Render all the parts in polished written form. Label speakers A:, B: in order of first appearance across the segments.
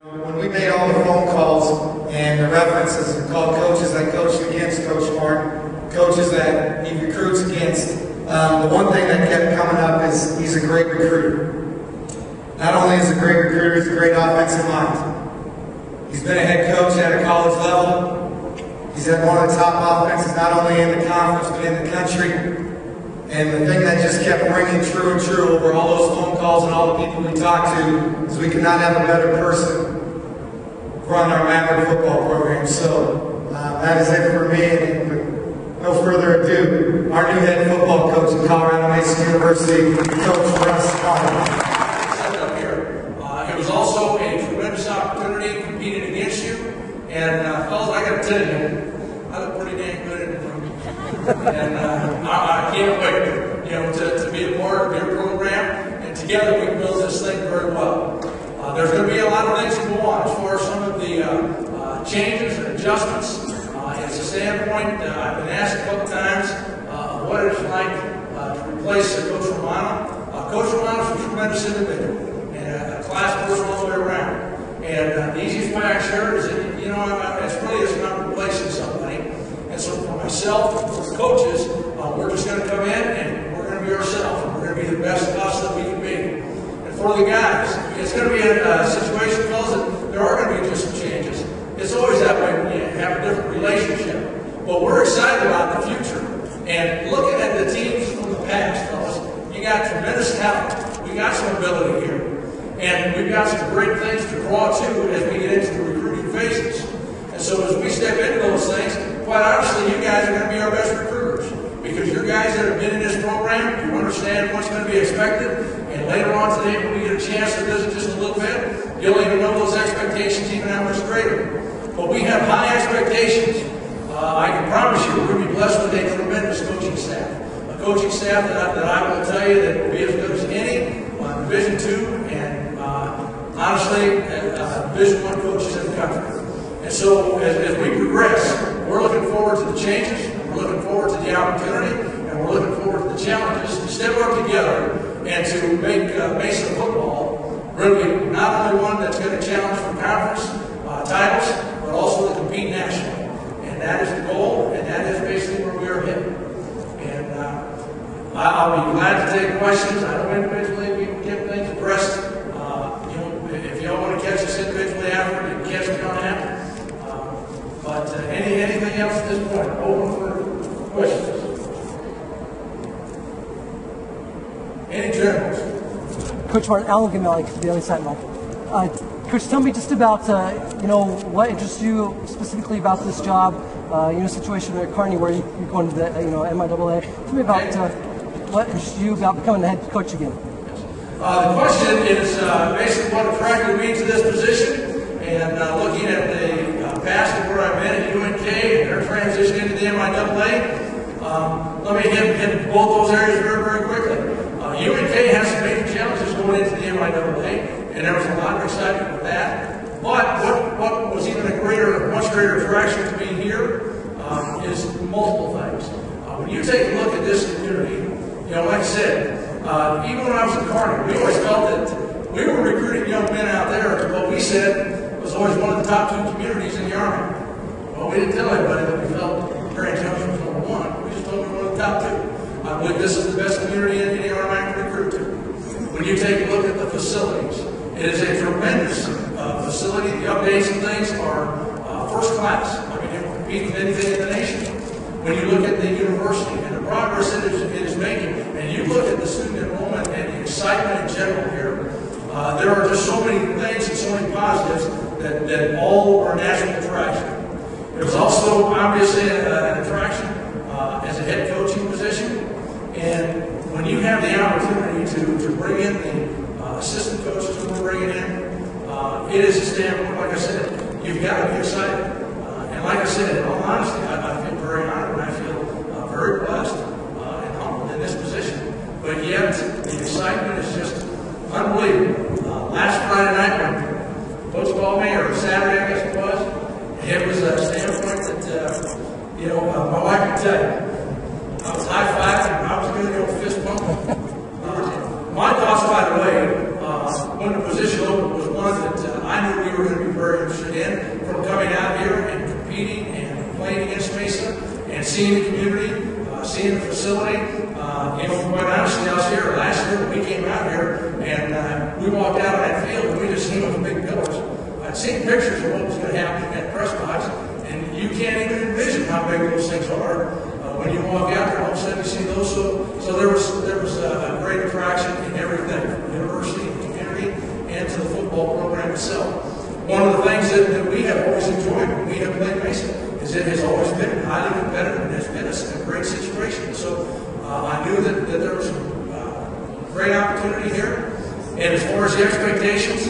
A: When we made all the phone calls and the references and called coaches that coached against Coach Martin, coaches that he recruits against, the one thing that kept coming up is he's a great recruiter. Not only is he a great recruiter, he's a great offensive mind. He's been a head coach at a college level. He's at one of the top offenses, not only in the conference, but in the country. And the thing that just kept ringing true and true over all those phone calls and all the people we talked to is we could not have a better person run our Maverick football program. So that is it for me. And with no further ado, our new head football coach at Colorado Mesa University, Coach Russ Martin.
B: It was also a tremendous opportunity competing against you. And fellas, I got to tell you, I look pretty dang good in the room. And I can't wait, to be a part of your program. And together we can build this thing very well. There's going to be a lot of things to go on as far as some of the changes and adjustments. As a standpoint, I've been asked a couple times what it's like to replace Coach Romano. Coach Romano is a tremendous individual and a class person all the way around. And the easiest way I share it is that, it's not replacing somebody. And so for myself, for the coaches, we're just going to come in and we're going to be ourselves. We're going to be the best of us that we can be. And for the guys, it's going to be a situation, fellas, that there are going to be just some changes. It's always that way when you have a different relationship. But we're excited about the future. And looking at the teams from the past, fellas, you got tremendous talent. We got some ability here. And we've got some great things to draw to as we get into the recruiting phases. And so as we step into those things, quite honestly, you guys are going to be our best recruiters. Because you're guys that have been in this program, you understand what's going to be expected. And later on today, when we get a chance to visit just a little bit, you'll even know those expectations even how much greater. But we have high expectations. I can promise you we're going to be blessed with a tremendous coaching staff. A coaching staff that I will tell you that will be as good as any on Division II and honestly Division I coaches in the country. And so as we progress, we're looking forward to the changes, we're looking forward to the opportunity, and we're looking forward to the challenges to step up together and to make Mesa football really not only one that's going to challenge for conference titles, but also to compete nationally. And that is the goal, and that is basically where we are headed. And I'll be glad to take questions. I know individually we can get things addressed. If y'all want to catch us individually after, you can catch me on that. But anything else at this point? Open for questions. Any generals?
C: Coach Martin, Alan Gamalik, Daily Sentinel. Coach, tell me just about, what interests you specifically about this job, situation at Kearney where you're going to the, MIAA. Tell me about what interests you about becoming the head coach again.
B: The question is basically what attracted me to this position, and looking at the past of where I've been at UNK and their transition into the MIAA, let me hit both those areas very, very quickly. UNK has some major challenges going into the MIAA, and there was a lot of excitement with that. But what was even much greater attraction to me here is multiple things. When you take a look at this community, like I said, even when I was at Kearney, we always felt that we were recruiting young men out there to what we said was always one of the top 2 communities in the Army. Well, we didn't tell anybody that we felt Grand Junction was number 1. We just told them we were one of the top 2. I believe this is the best community in the Army I can recruit to. When you take a look at the facilities, it is a tremendous facility. The updates and things are first class. I mean, it will compete with anything in the nation. When you look at the university and the progress it is making, and you look at the student enrollment and the excitement in general here, there are just so many things and so many positives that all are natural attraction. It was also obviously an attraction as a head coaching position. And when you have the opportunity to bring in the assistant coaches who we're bringing in, it is a standpoint, like I said, you've got to be excited. And like I said, in all honesty, I feel very honored and I feel very blessed and humbled in this position. But yet, the excitement is just unbelievable. Last Friday night when Coach called me, or Saturday I guess it was a standpoint that, my wife can tell you, I was high-fiving and I was going to go fist bumping. My thoughts, by the way, when the position opened was one that I knew we were going to be very interested in, from coming out here and competing and playing against Mesa and seeing the community, seeing the facility. Quite honestly, I was here last year when we came out here, and we walked out of that field and we just seen those big pillars. I'd seen pictures of what was going to happen in that press box, and you can't even envision how big those things are. When you walk out there, all of a sudden you see those. So there was a great attraction in everything, from the university, the community, and to the football program itself. One of the things that we have always enjoyed when we have played Mesa is it has always been highly competitive and has been a great situation. So I knew that there was a great opportunity here. And as far as the expectations,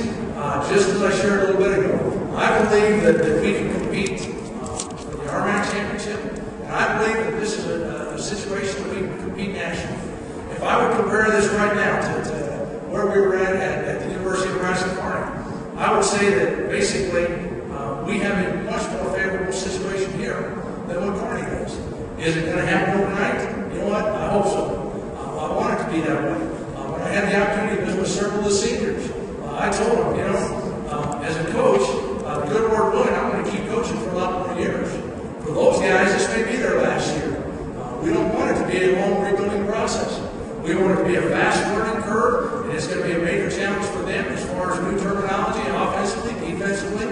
B: just as I shared a little bit ago, I believe that we can compete for the RMAC championship. And I believe that this is a situation that we can compete nationally. If I would compare this right now to where we were at the University of Nebraska, I would say that basically we have a much more favorable situation here than what Kearney does. Is it going to happen overnight? You know what? I hope so. I want it to be that way. When I had the opportunity to visit with several of the seniors, I told them, as a coach, good Lord willing, I'm going to keep coaching for a lot more years. For those guys, this may be their last year. We don't want it to be a long rebuilding process. We want it to be a fast learning curve, and it's going to be a major challenge for them as far as new terminology, offensively, defensively.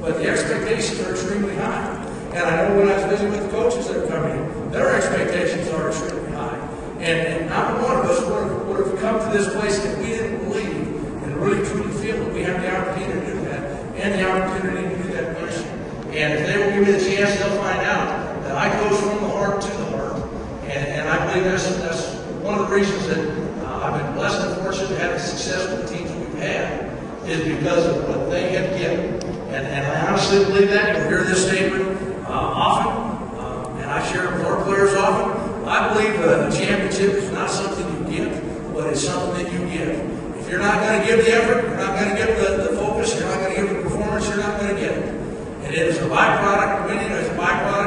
B: But the expectations are extremely high. And I know when I was visiting with the coaches that are coming in, their expectations are extremely high. And not one of us would have come to this place if we didn't believe and really truly feel that we have the opportunity to do that and the opportunity to do that mission. And if they will give me the chance, they'll find out that I coach from the heart to the heart. And I believe that's one of the reasons that I've been blessed and fortunate to have the success with the teams that we've had is because of what they have given. And I honestly believe that. You'll hear this statement often, and I share it with our players often. I believe a championship is not something you give, but it's something that you give. If you're not going to give the effort, you're not going to give the focus, you're not going to give the performance, you're not going to get it. And it is a byproduct, winning is a byproduct